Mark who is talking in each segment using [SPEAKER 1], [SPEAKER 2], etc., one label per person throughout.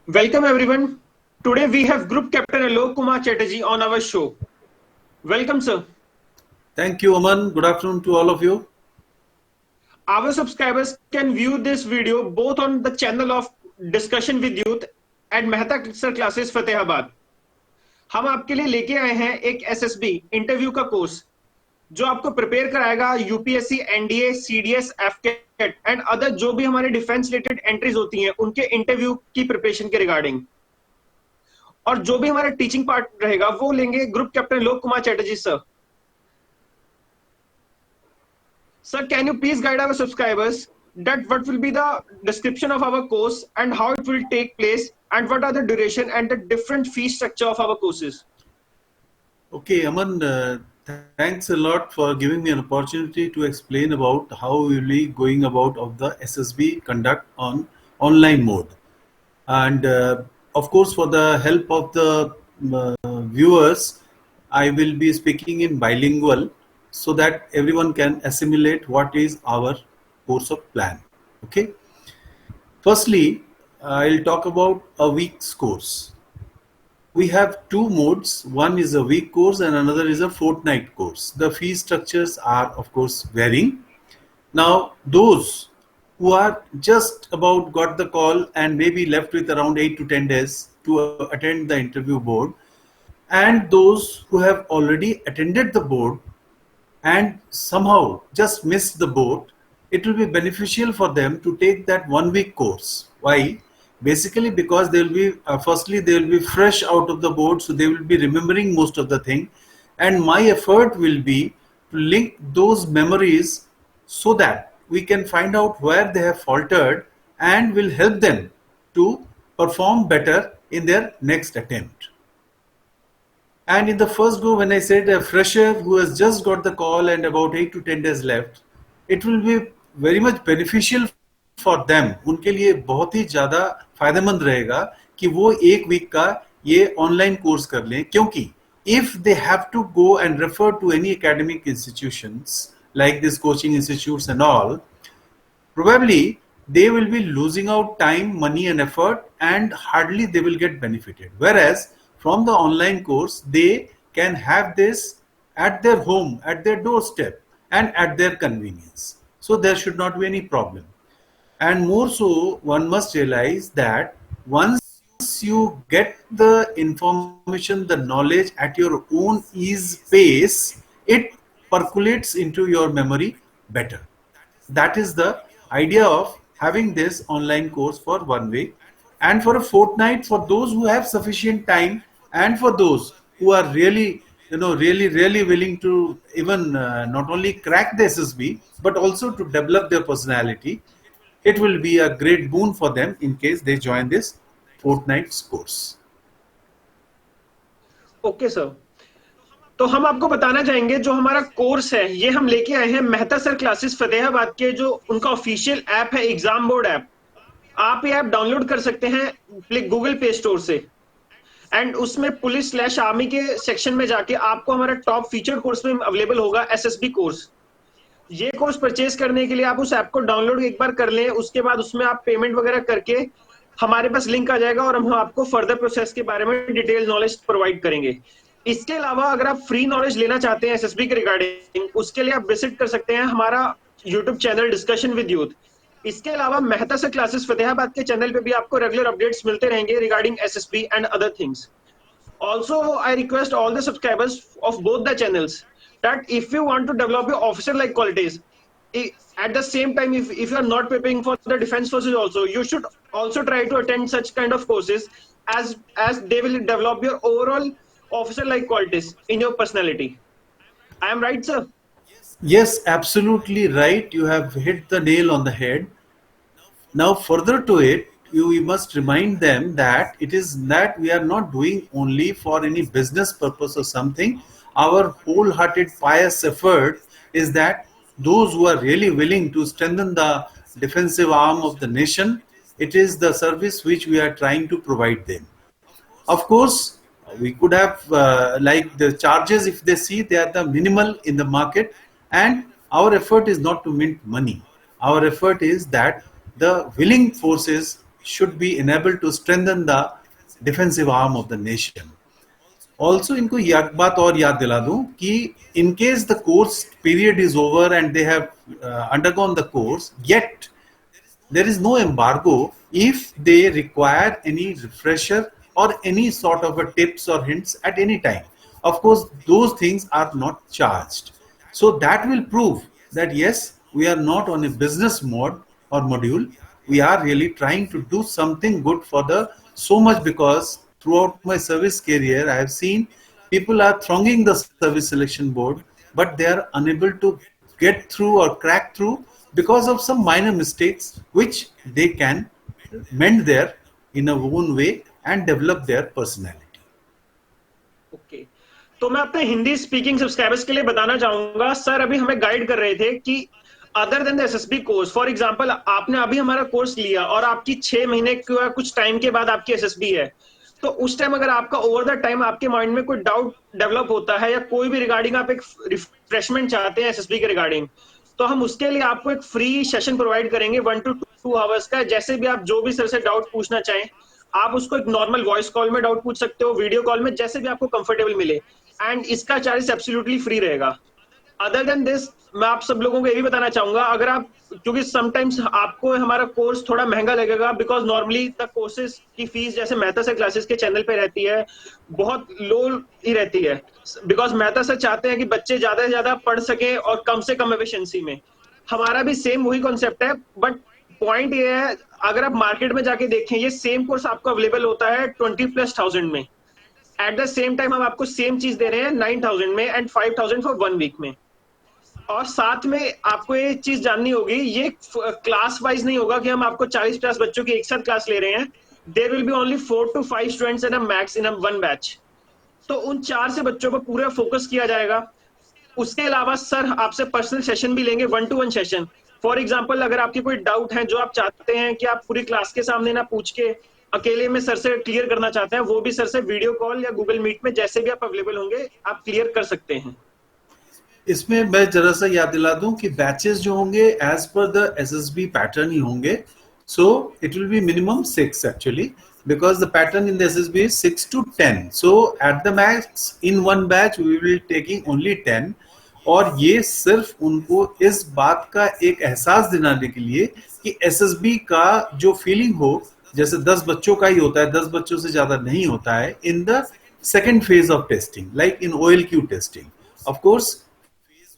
[SPEAKER 1] Welcome everyone. Today we have Group Captain Alok Kumar Chatterjee on our show. Welcome, sir.
[SPEAKER 2] Thank you, Aman. Good afternoon to all of you.
[SPEAKER 1] Our subscribers can view this video both on the channel of Discussion with Youth and Mehta Sir Classes Fatehabad. हम आपके लिए लेके आए हैं एक SSB interview का course जो आपको प्रिपेयर कराएगा UPSC, NDA, CDS, AFCAT and other जो भी हमारे डिफेंस रिलेटेड एंट्रीज होती हैं उनके इंटरव्यू की प्रिपरेशन के रिगार्डिंग. और जो भी हमारा टीचिंग पार्ट रहेगा वो लेंगे ग्रुप कैप्टन लोक Kumar Chatterjee sir. Sir, can you please guide our subscribers that what will be the description of our course and how it will take place and what are the duration and the different fee structure of our courses?
[SPEAKER 2] Okay, Aman, thanks a lot for giving me an opportunity to explain about how we will be going about of the SSB conduct on online mode. And of course, for the help of the viewers, I will be speaking in bilingual so that everyone can assimilate what is our course of plan. Okay. Firstly, I'll talk about a week's course. We have two modes. One is a week course and another is a fortnight course. The fee structures are, of course, varying. Now, those who are just about got the call and maybe left with around 8 to 10 days to attend the interview board, and those who have already attended the board and somehow just missed the board, it will be beneficial for them to take that 1 week course. Why? Basically because they will be firstly they will be fresh out of the board, so they will be remembering most of the thing, and my effort will be to link those memories so that we can find out where they have faltered and will help them to perform better in their next attempt. And in the first go, when I said a fresher who has just got the call and about 8 to 10 days left, it will be very much beneficial for them. उनके लिए बहुत ही ज़्यादा फायदेमंद रहेगा कि वो 1 week का ये ऑनलाइन कोर्स कर लें, क्योंकि if they have to go and refer to any academic institutions like this coaching institutes and all, probably they will be losing out time, money and effort, and hardly they will get benefited. Whereas from the online course, they can have this at their home, at their doorstep and at their convenience. So there should not be any problem. And more so, one must realize that once you get the information, the knowledge at your own ease pace, it percolates into your memory better. That is the idea of having this online course for 1 week, and for a fortnight for those who have sufficient time, and for those who are really really willing to even not only crack the SSB but also to develop their personality. It will be a great boon for them in case they join this fortnight's course.
[SPEAKER 1] Okay, sir. तो हम आपको बताना चाहेंगे जो हमारा course है ये हम लेके आए हैं मेहता सर क्लासेस फतेहाबाद के जो उनका ऑफिशियल ऐप है एग्जाम बोर्ड ऐप. आप ये ऐप डाउनलोड कर सकते हैं गूगल प्ले स्टोर से एंड उसमें पुलिस/आर्मी के सेक्शन में जाके आपको हमारा टॉप फीचर्ड कोर्स में अवेलेबल होगा एसएसबी कोर्स. ये कोर्स परचेज करने के लिए आप उस ऐप को डाउनलोड एक बार कर लें, उसके बाद उसमें आप पेमेंट वगैरह करके हमारे पास लिंक आ जाएगा और हम आपको फर्दर प्रोसेस के बारे में डिटेल नॉलेज प्रोवाइड करेंगे. इसके अलावा अगर आप फ्री नॉलेज लेना चाहते हैं एसएसबी के रिगार्डिंग, उसके लिए आप विजिट कर सकते हैं हमारा YouTube channel discussion with youth. इसके अलावा मेहता सर क्लासेस फतेहाबाद के चैनल पे भी आपको रेगुलर अपडेट्स मिलते रहेंगे regarding SSB and other things. Also, I request all the subscribers of both the channels that if you want to develop your officer-like qualities, at the same time, if you are not preparing for the defense forces also, you should also try to attend such kind of courses as they will develop your overall officer-like qualities in your personality. I am right, sir?
[SPEAKER 2] Yes, absolutely right. You have hit the nail on the head. Now, further to it, we must remind them that it is that we are not doing only for any business purpose or something. Our wholehearted pious effort is that those who are really willing to strengthen the defensive arm of the nation, it is the service which we are trying to provide them. Of course, we could have like the charges, if they see they are the minimal in the market, and our effort is not to mint money. Our effort is that the willing forces should be enabled to strengthen the defensive arm of the nation. Also, इनको एक बात और याद दिला दूं कि in case the course period is over and they have undergone the course, yet there is no embargo if they require any refresher or any sort of a tips or hints at any time. Of course, those things are not charged. So that will prove that yes, we are not on a business mode or module. We are really trying to do something good for the so much, because throughout my service career, I have seen people are thronging the service selection board, but they are unable to get through or crack through because of some minor mistakes which they can mend there in a own way and develop their personality.
[SPEAKER 1] Okay तो मैं अपने Hindi speaking subscribers के लिए बताना चाहूंगा, sir अभी हमें guide कर रहे थे कि other than the SSB course, for example आपने अभी हमारा कोर्स लिया और आपकी 6 महीने के कुछ टाइम के बाद आपकी एसएसबी है, तो उस टाइम अगर आपका ओवर द टाइम आपके माइंड में कोई डाउट डेवलप होता है या कोई भी रिगार्डिंग आप एक रिफ्रेशमेंट चाहते हैं एसएसबी के रिगार्डिंग, तो हम उसके लिए आपको एक फ्री सेशन प्रोवाइड करेंगे 1 to 2 आवर्स का। जैसे भी आप जो भी सर से डाउट पूछना चाहें, आप उसको एक नॉर्मल वॉइस कॉल में डाउट पूछ सकते हो, वीडियो कॉल में, जैसे भी आपको कंफर्टेबल मिले, एंड इसका चार्ज एब्सोल्युटली फ्री रहेगा। अदर देन दिस मैं आप सब लोगों को ये भी बताना चाहूंगा, अगर आप, क्योंकि समटाइम्स आपको हमारा कोर्स थोड़ा महंगा लगेगा, बिकॉज नॉर्मली द कोर्सेज की फीस जैसे मेहता सर क्लासेस के चैनल पे रहती है बहुत लो ही रहती है, बिकॉज मेहता सर चाहते हैं कि बच्चे ज्यादा से ज्यादा पढ़ सके और कम से कम एफिशिएंसी में। हमारा भी सेम वही कॉन्सेप्ट है, बट पॉइंट ये है, अगर आप मार्केट में जाके देखें ये सेम कोर्स आपको अवेलेबल होता है 20,000+ में। एट द सेम टाइम हम आपको सेम चीज दे रहे हैं 9,000 में एंड 5,000 फॉर 1 वीक में। और साथ में आपको ये चीज जाननी होगी, ये क्लास वाइज नहीं होगा कि हम आपको 40-50 बच्चों की एक साथ क्लास ले रहे हैं। There will be only 4 to 5 students in a max in a one batch, तो उन 4 से बच्चों पर पूरा फोकस किया जाएगा। उसके अलावा सर आपसे पर्सनल सेशन भी लेंगे, 1-to-1 सेशन। फॉर एग्जाम्पल अगर आपकी कोई डाउट है जो आप चाहते हैं कि आप पूरी क्लास के सामने ना पूछ के अकेले में सर से क्लियर करना चाहते हैं, वो भी सर से वीडियो कॉल या गूगल मीट में जैसे भी आप अवेलेबल होंगे आप क्लियर कर सकते हैं।
[SPEAKER 2] इसमें मैं जरा सा याद दिला दूं कि बैचेस जो होंगे as per the SSB pattern ही होंगे। So it will be minimum 6 actually, because the pattern in the SSB is 6 to 10. So at the max in one batch we will taking only 10, और ये सिर्फ उनको इस बात का एक एहसास दिलाने के लिए कि एसएसबी का जो फीलिंग हो, जैसे 10 बच्चों का ही होता है, 10 बच्चों से ज्यादा नहीं होता है in the second phase of testing, like in OLQ testing. Of course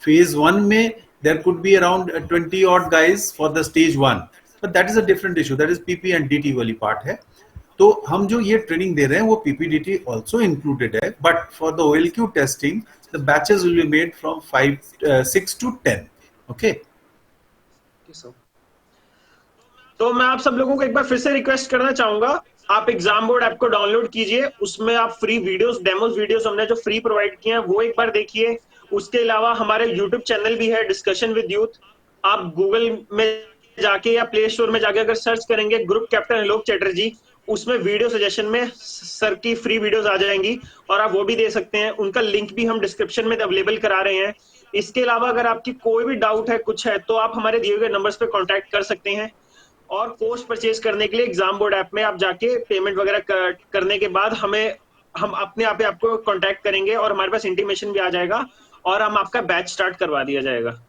[SPEAKER 2] phase 1 में there could be around 20 odd guys for the stage 1, but that is a different issue, that is PP and DT वाली part है। तो हम जो ये training दे रहे हैं वो PPDT also included है, but for the OLQ testing the batches will be made from 6 to 10. Okay,
[SPEAKER 1] तो मैं आप सब लोगों को एक बार फिर से रिक्वेस्ट करना चाहूंगा, आप एग्जाम बोर्ड ऐप को डाउनलोड कीजिए, उसमें आप फ्री वीडियोस, डेमोस वीडियोस हमने जो फ्री प्रोवाइड किए हैं वो एक बार देखिए। उसके अलावा हमारे यूट्यूब चैनल भी है डिस्कशन विद यूथ, आप गूगल में जाके या प्ले स्टोर में जाके अगर सर्च करेंगे ग्रुप कैप्टन आलोक चैटर्जी, उसमें वीडियो सजेशन में सर की फ्री वीडियोस आ जाएंगी और आप वो भी दे सकते हैं, उनका लिंक भी हम डिस्क्रिप्शन में अवेलेबल करा रहे हैं। इसके अलावा अगर आपकी कोई भी डाउट है, कुछ है, तो आप हमारे दिए गए नंबर्स पे कांटेक्ट कर सकते हैं। और कोर्स परचेज करने के लिए एग्जाम बोर्ड ऐप में आप जाके पेमेंट वगैरह करने के बाद हम अपने आप ही आपको कांटेक्ट करेंगे और हमारे पास इंटीमेशन भी आ जाएगा और हम आपका बैच स्टार्ट करवा दिया जाएगा।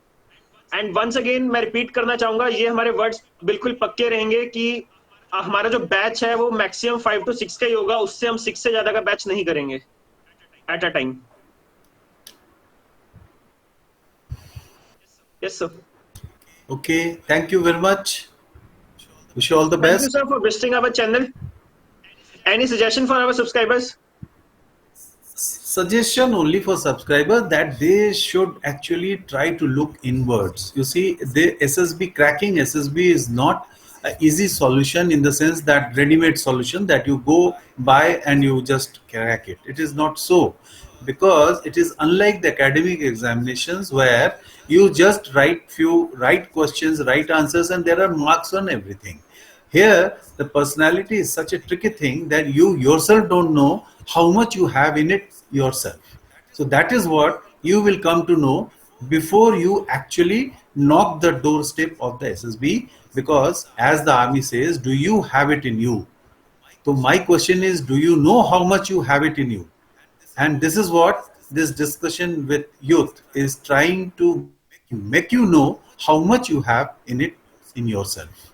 [SPEAKER 1] एंड वंस अगेन मैं रिपीट करना चाहूंगा, ये हमारे वर्ड्स बिल्कुल पक्के रहेंगे कि हमारा जो बैच है वो मैक्सिमम 5 to 6 का ही होगा, उससे हम 6 से ज्यादा का बैच नहीं करेंगे at a time. Yes sir.
[SPEAKER 2] okay, thank you very much, wish you all the best.
[SPEAKER 1] Thank you sir for visiting our channel. Any suggestion for our subscribers?
[SPEAKER 2] Suggestion only for subscribers that they should actually try to look inwards. You see, the SSB cracking SSB is not an easy solution in the sense that ready-made solution that you go buy and you just crack it. It is not so, because it is unlike the academic examinations where you just write few right questions, right answers, and there are marks on everything. Here, the personality is such a tricky thing that you yourself don't know how much you have in it yourself. So that is what you will come to know before you actually knock the doorstep of the SSB, because as the army says, do you have it in you? So my question is, do you know how much you have it in you? And this is what this discussion with youth is trying to make you know how much you have in it in yourself.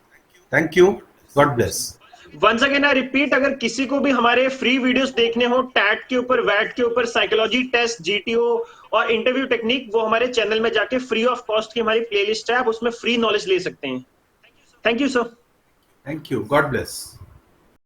[SPEAKER 2] Thank you. God bless.
[SPEAKER 1] Once again I repeat, अगर किसी को भी हमारे free videos देखने हो TET के ऊपर, VAT के ऊपर, साइकोलॉजी टेस्ट, जीटीओ और इंटरव्यू टेक्निक, वो हमारे चैनल में जाके फ्री ऑफ कॉस्ट की हमारी प्लेलिस्ट है, आप उसमें फ्री नॉलेज ले सकते हैं. Thank you sir.
[SPEAKER 2] Thank you. God bless.